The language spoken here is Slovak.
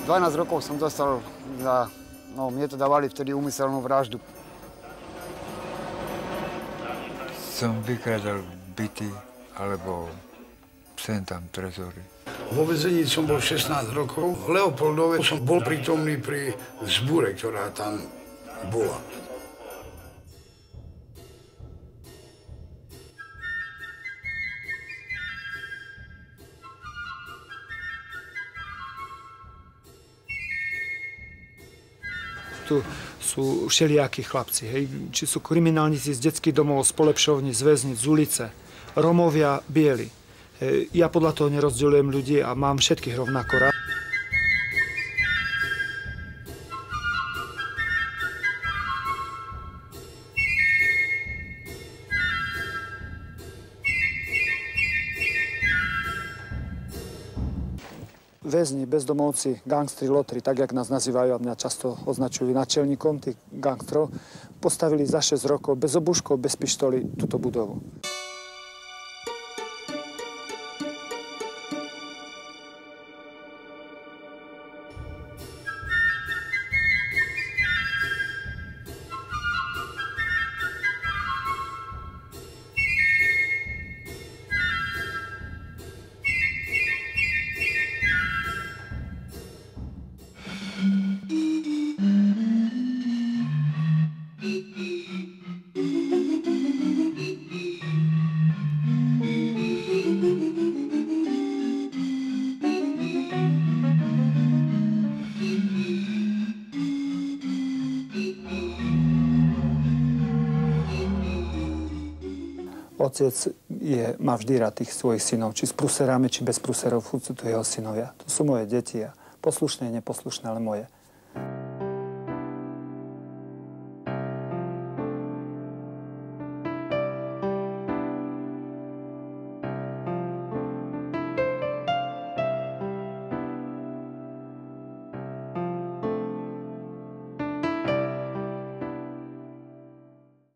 12 rokov som dostal za, no mne to dávali vtedy úmyselnú vraždu. Som vykradal byty, alebo sem tam trezory. Vo väzení som bol 16 rokov. V Leopoldove som bol prítomný pri vzbúre, ktorá tam bola. Tu sú všelijakí chlapci, hej. Či sú kriminálnici z detských domov, z polepšovní, z väznic, z ulice. Rómovia, bieli. Ja podľa toho nerozdeľujem ľudí a mám všetkých rovnako rád. Väzni, bezdomovci, gangstri, lotri, tak jak nás nazývajú a mňa často označujú načelníkom tých gangstrov, postavili za 6 rokov bez obuškov, bez pištoli túto budovu. Otec má vždy rád tých svojich synov, či s pruserami, či bez pruserov, sú to jeho synovia. To sú moje deti a poslušné, neposlušné, ale moje.